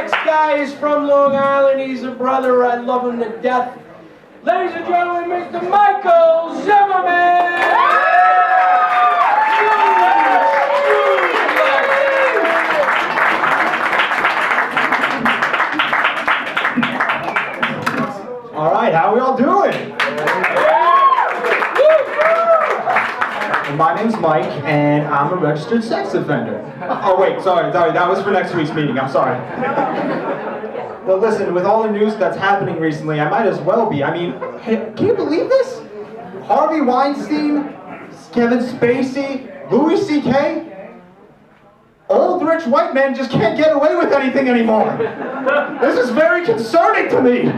next guy is from Long Island. He's a brother. I love him to death. Ladies and gentlemen, Mr. Michael Zimmelman! All right, how are we all doing? My name's Mike, and I'm a registered sex offender. Oh wait, sorry, that was for next week's meeting, I'm sorry. But listen, with all the news that's happening recently, I might as well be. I mean, hey, can you believe this? Harvey Weinstein, Kevin Spacey, Louis C.K.? Old rich white men just can't get away with anything anymore. This is very concerning to me.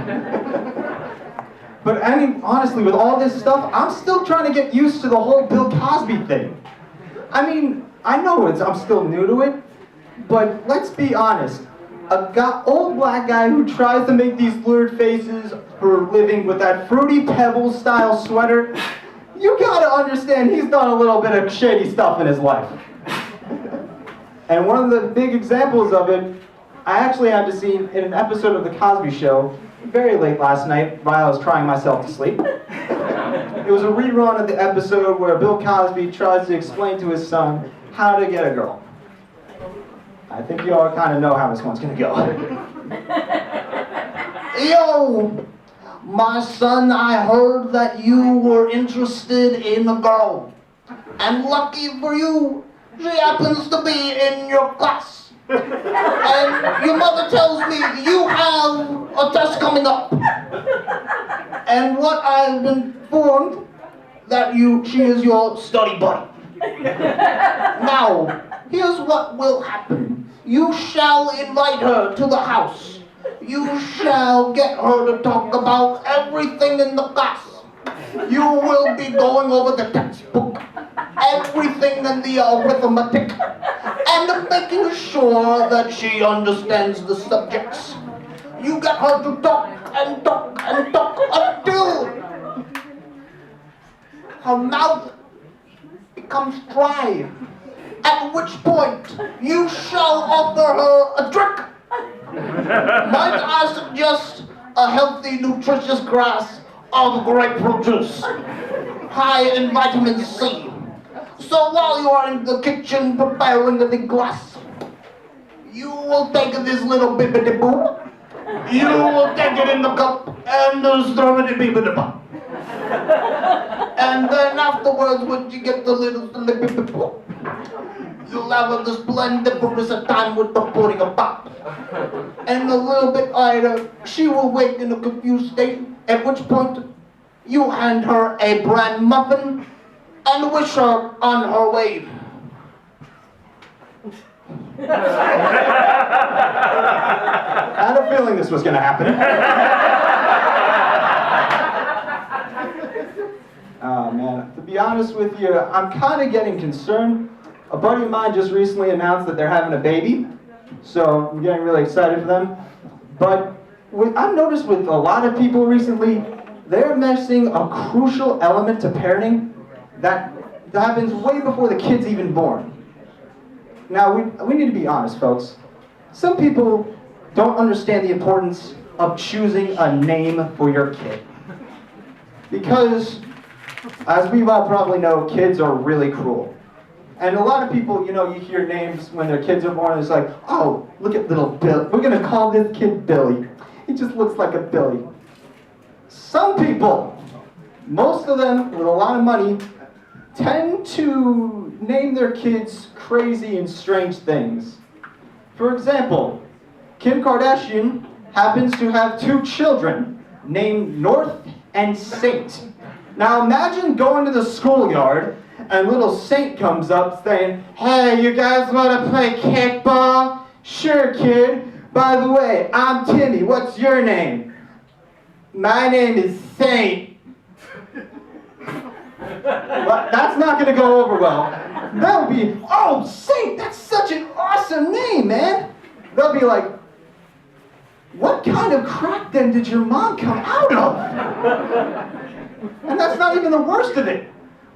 But I mean, honestly, with all this stuff, I'm still trying to get used to the whole Bill Cosby thing. I mean, I know I'm still new to it, but let's be honest. Old black guy who tries to make these blurred faces for a living with that Fruity Pebbles style sweater, you gotta understand he's done a little bit of shady stuff in his life. And one of the big examples of it, I actually had to see in an episode of The Cosby Show, very late last night while I was crying myself to sleep. It was a rerun of the episode where Bill Cosby tries to explain to his son how to get a girl. I think you all kind of know how this one's gonna go. Yo, my son, I heard that you were interested in a girl. And lucky for you, she happens to be in your class. And your mother tells me you have a test coming up. And what I've been informed that she is your study buddy. Now, here's what will happen. You shall invite her to the house. You shall get her to talk about everything in the class. You will be going over the textbook, everything in the arithmetic, and making sure that she understands the subjects. You get her to talk and talk and talk until her mouth becomes dry, at which point you shall offer her a drink. Might I suggest a healthy, nutritious glass of grapefruit juice, high in vitamin C. So while you are in the kitchen preparing the glass, you will take this little bibbidi-boo, you will take it in the cup and stir it in bibbidi-boo. And then afterwards, when you get the little bibbidi-boo, you'll have this splendiferous time with the pudding about. And a little bit later, she will wake in a confused state, at which point you hand her a bran muffin and wish her on her way. I had a feeling this was going to happen. Oh man, to be honest with you, I'm kind of getting concerned. A buddy of mine just recently announced that they're having a baby, so I'm getting really excited for them. But I've noticed with a lot of people recently, they're missing a crucial element to parenting that happens way before the kid's even born. Now, we need to be honest, folks. Some people don't understand the importance of choosing a name for your kid. Because, as we all probably know, kids are really cruel. And a lot of people, you hear names when their kids are born, and it's like, oh, look at little Bill. We're going to call this kid Billy. He just looks like a Billy. Some people, most of them with a lot of money, tend to name their kids crazy and strange things. For example, Kim Kardashian happens to have 2 children named North and Saint. Now imagine going to the schoolyard and little Saint comes up saying, "Hey, you guys want to play kickball? Sure, kid. By the way, I'm Timmy. What's your name?" "My name is Saint." Well, that's not going to go over well. They'll be, "Oh, Saint, that's such an awesome name, man." They'll be like, "What kind of crack den did your mom come out of?" And that's not even the worst of it.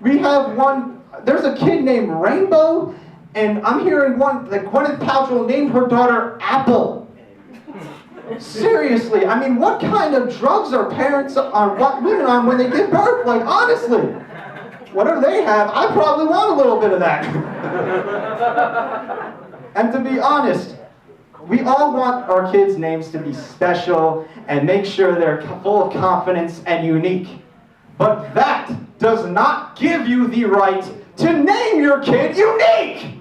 There's a kid named Rainbow, and I'm hearing Gwyneth Paltrow named her daughter Apple. Seriously, I mean, what kind of drugs are women on when they give birth? Like, honestly, whatever they have, I probably want a little bit of that. And to be honest, we all want our kids' names to be special and make sure they're full of confidence and unique. But that does not give you the right to name your kid unique!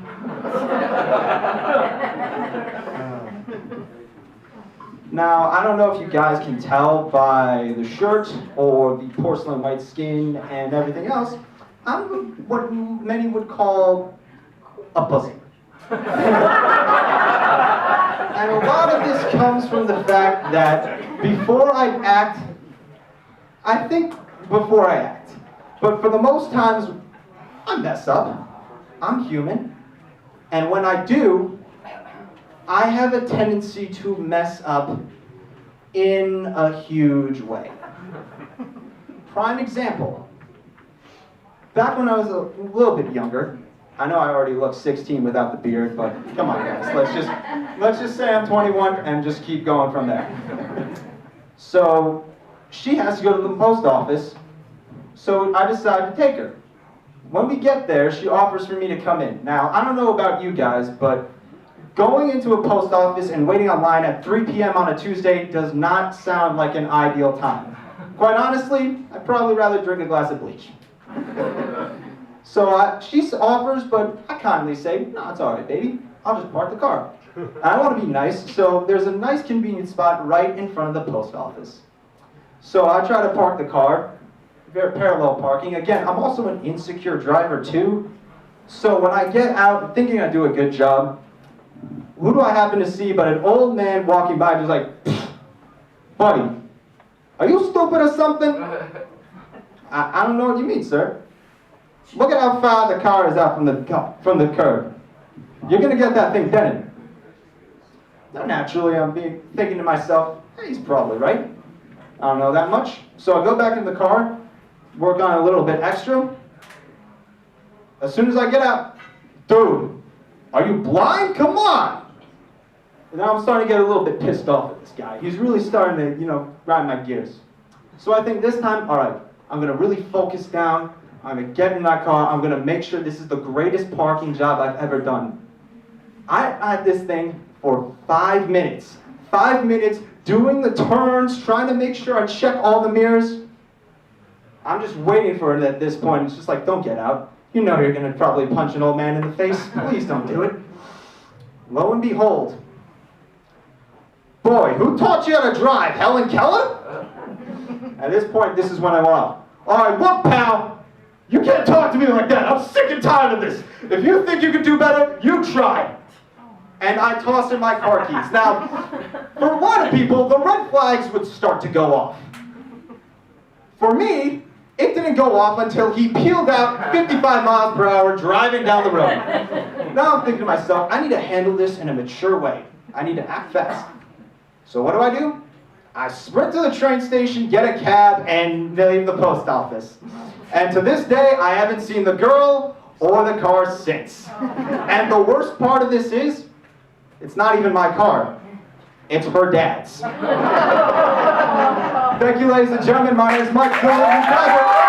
Now, I don't know if you guys can tell by the shirt or the porcelain white skin and everything else, I'm what many would call a pussy. And a lot of this comes from the fact that before I act, I think before I act. But for the most times, I mess up. I'm human. And when I do, I have a tendency to mess up in a huge way. Prime example. Back when I was a little bit younger, I know I already look 16 without the beard, but come on guys, let's just say I'm 21 and just keep going from there. So she has to go to the post office, so I decided to take her. When we get there, she offers for me to come in. Now, I don't know about you guys, but going into a post office and waiting online at 3 p.m. on a Tuesday does not sound like an ideal time. Quite honestly, I'd probably rather drink a glass of bleach. So she offers, but I kindly say, no, it's all right, baby. I'll just park the car. I want to be nice, so there's a nice convenient spot right in front of the post office. So I try to park the car, very parallel parking. Again, I'm also an insecure driver too. So when I get out thinking I do a good job, who do I happen to see but an old man walking by just like, buddy, are you stupid or something? I don't know what you mean, sir. Look at how far the car is out from the curb. You're gonna get that thing dented. Now naturally, I'm thinking to myself, hey, he's probably right. I don't know that much. So I go back in the car, work on it a little bit extra. As soon as I get out, dude, are you blind? Come on! And now I'm starting to get a little bit pissed off at this guy. He's really starting to, grind my gears. So I think this time, all right, I'm gonna really focus down. I'm gonna get in that car. I'm gonna make sure this is the greatest parking job I've ever done. I had this thing for 5 minutes. 5 minutes doing the turns, trying to make sure I check all the mirrors. I'm just waiting for it at this point. It's just like, don't get out. You know you're gonna probably punch an old man in the face. Please don't do it. Lo and behold, boy, who taught you how to drive? Helen Keller? At this point, this is when I went off. All right, look, pal. You can't talk to me like that. I'm sick and tired of this. If you think you can do better, you try. And I tossed in my car keys. Now, for a lot of people, the red flags would start to go off. For me, it didn't go off until he peeled out 55 miles per hour driving down the road. Now I'm thinking to myself, I need to handle this in a mature way. I need to act fast. So what do? I sprint to the train station, get a cab, and leave the post office. And to this day, I haven't seen the girl or the car since. And the worst part of this is, it's not even my car. It's her dad's. Thank you, ladies and gentlemen. My name is Mike Zimmelman.